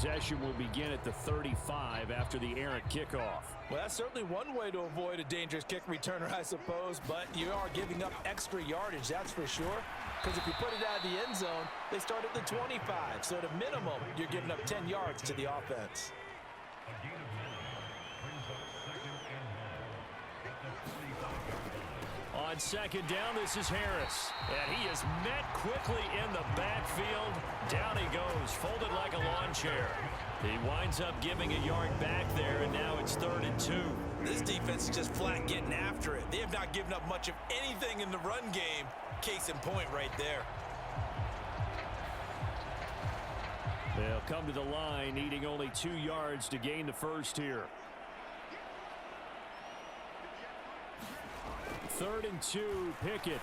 possession will begin at the 35 after the errant kickoff. Well, that's certainly one way to avoid a dangerous kick returner, I suppose, but you are giving up extra yardage, that's for sure. Because if you put it out of the end zone, they start at the 25. So at a minimum, you're giving up 10 yards to the offense. On second down, this is Harris. And he is met quickly in the backfield. Down he goes, folded like a lawn chair. He winds up giving a yard back there, and now it's 3rd and 2. This defense is just flat getting after it. They have not given up much of anything in the run game. Case in point right there. They'll come to the line, needing only 2 yards to gain the first here. 3rd and 2, Pickett.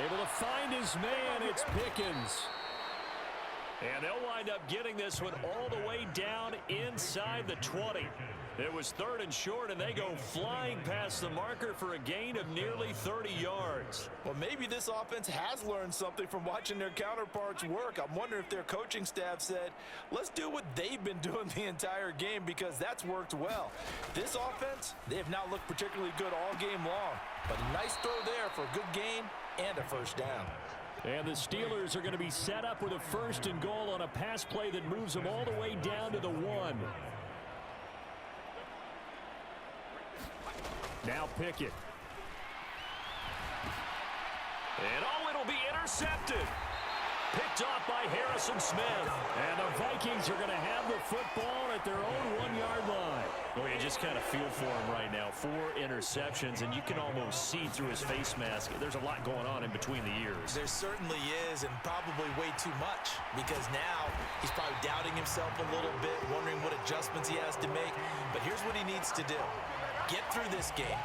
Able to find his man, it's Pickens. And they'll wind up getting this one all the way down inside the 20. It was 3rd and short, and they go flying past the marker for a gain of nearly 30 yards. Well, maybe this offense has learned something from watching their counterparts work. I'm wondering if their coaching staff said, let's do what they've been doing the entire game, because that's worked well. This offense, they have not looked particularly good all game long, but a nice throw there for a good gain and a first down. And the Steelers are going to be set up with a 1st and goal on a pass play that moves them all the way down to the 1. Now Pickett. And it'll be intercepted. Picked off by Harrison Smith. And the Vikings are going to have the football at their own 1-yard line. Well, you just kind of feel for him right now. 4 interceptions, and you can almost see through his face mask. There's a lot going on in between the ears. There certainly is, and probably way too much, because now he's probably doubting himself a little bit, wondering what adjustments he has to make. But here's what he needs to do. Get through this game.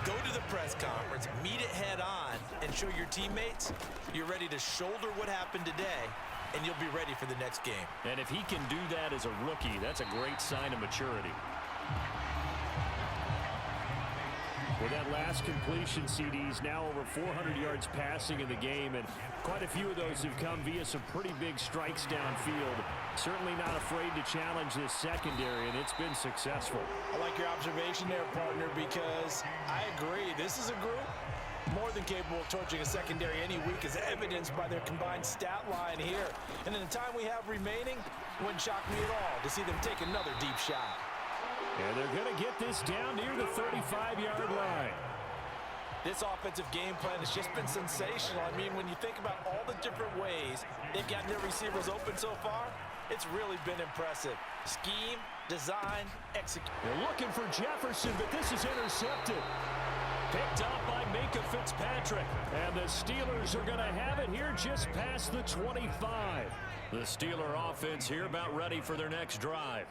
Go to the press conference, meet it head on, and show your teammates you're ready to shoulder what happened today, and you'll be ready for the next game. And if he can do that as a rookie, that's a great sign of maturity. With that last completion, CD's now over 400 yards passing in the game, and quite a few of those have come via some pretty big strikes downfield. Certainly not afraid to challenge this secondary, and it's been successful. I like your observation there, partner, because I agree. This is a group more than capable of torching a secondary any week, as evidenced by their combined stat line here. And in the time we have remaining, it wouldn't shock me at all to see them take another deep shot. And they're going to get this down near the 35-yard line. This offensive game plan has just been sensational. I mean, when you think about all the different ways they've gotten their receivers open so far, it's really been impressive. Scheme, design, execute. They're looking for Jefferson, but this is intercepted. Picked up by Minka Fitzpatrick. And the Steelers are going to have it here just past the 25. The Steeler offense here about ready for their next drive.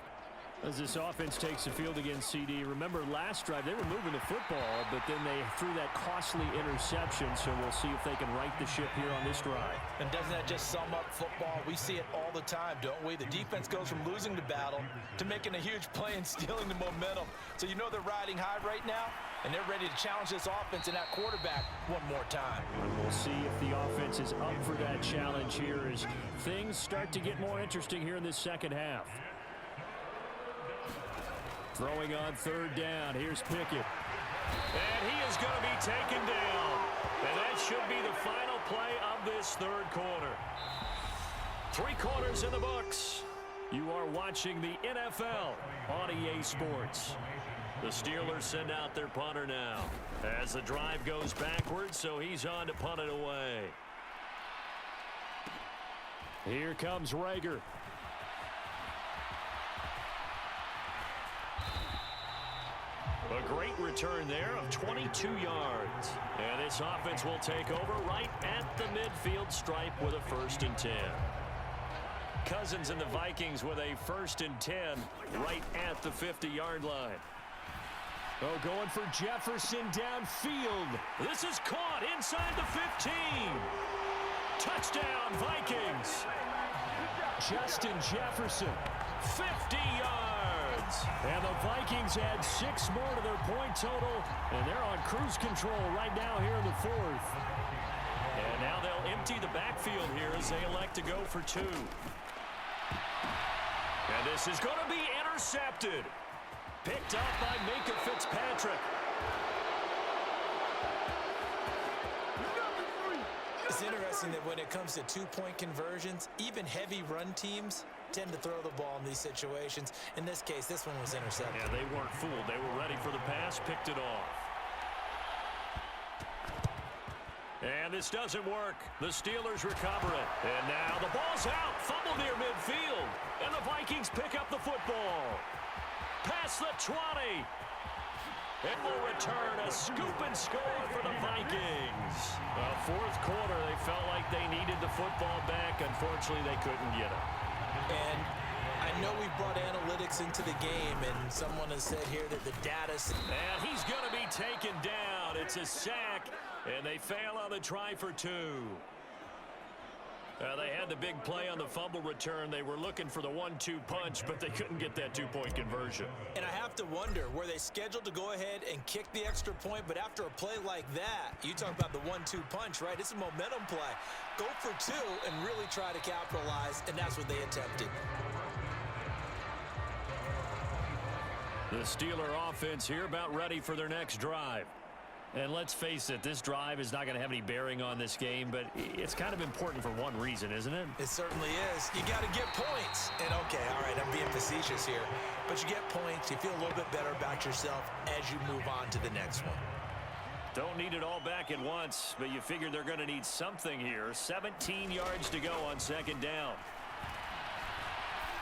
As this offense takes the field against CD, remember last drive they were moving the football, but then they threw that costly interception, so we'll see if they can right the ship here on this drive. And doesn't that just sum up football? We see it all the time, don't we? The defense goes from losing the battle to making a huge play and stealing the momentum. So you know they're riding high right now, and they're ready to challenge this offense and that quarterback one more time. And we'll see if the offense is up for that challenge here as things start to get more interesting here in this second half. Throwing on 3rd down. Here's Pickett. And he is going to be taken down. And that should be the final play of this 3rd quarter. 3 quarters in the books. You are watching the NFL on EA Sports. The Steelers send out their punter now as the drive goes backwards, so he's on to punt it away. Here comes Rager. A great return there of 22 yards. And this offense will take over right at the midfield stripe with a 1st and 10. Cousins and the Vikings with a 1st and 10 right at the 50-yard line. Oh, going for Jefferson downfield. This is caught inside the 15. Touchdown, Vikings. Justin Jefferson, 50 yards. And the Vikings add 6 more to their point total, and they're on cruise control right now here in the 4th. And now they'll empty the backfield here as they elect to go for 2. And this is going to be intercepted. Picked up by Minka Fitzpatrick. It's interesting that when it comes to two-point conversions, even heavy run teams tend to throw the ball in these situations. In this case, this one was intercepted. Yeah, they weren't fooled. They were ready for the pass, picked it off. And this doesn't work. The Steelers recover it. And now the ball's out. Fumble near midfield. And the Vikings pick up the football. Past the 20. It will return a scoop and score for the Vikings. Fourth quarter, they felt like they needed the football back. Unfortunately, they couldn't get it. And I know we brought analytics into the game, and someone has said here that the data... And he's going to be taken down. It's a sack, and they fail on the try for two. They had the big play on the fumble return. They were looking for the 1-2 punch, but they couldn't get that two-point conversion. And I have to wonder, were they scheduled to go ahead and kick the extra point, but after a play like that, you talk about the 1-2 punch, right? It's a momentum play. Go for two and really try to capitalize, and that's what they attempted. The Steeler offense here about ready for their next drive. And let's face it, this drive is not going to have any bearing on this game, but it's kind of important for one reason, isn't it? It certainly is. You got to get points. And, okay, all right, I'm being facetious here. But you get points, you feel a little bit better about yourself as you move on to the next one. Don't need it all back at once, but you figure they're going to need something here. 17 yards to go on second down.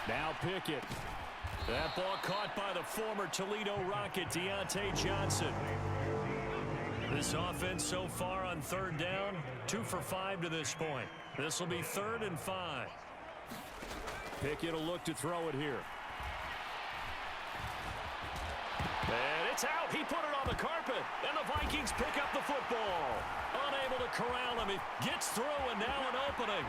Now Pickett. That ball caught by the former Toledo Rocket, Deontay Johnson. This offense so far on third down, 2 for 5 to this point. This will be 3rd and 5. Pickett will look to throw it here. And it's out. He put it on the carpet. And the Vikings pick up the football. Unable to corral him. He gets through, and now an opening.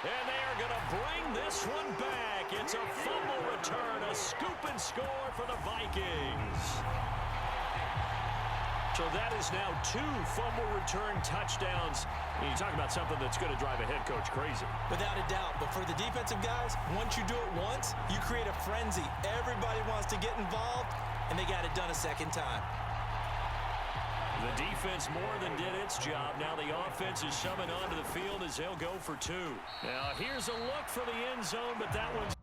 And they are going to bring this one back. It's a fumble return, a scoop and score for the Vikings. So that is now 2 fumble return touchdowns. And you talk about something that's going to drive a head coach crazy. Without a doubt. But for the defensive guys, once you do it once, you create a frenzy. Everybody wants to get involved, and they got it done a second time. The defense more than did its job. Now the offense is shoving onto the field as they'll go for 2. Now here's a look for the end zone, but that one's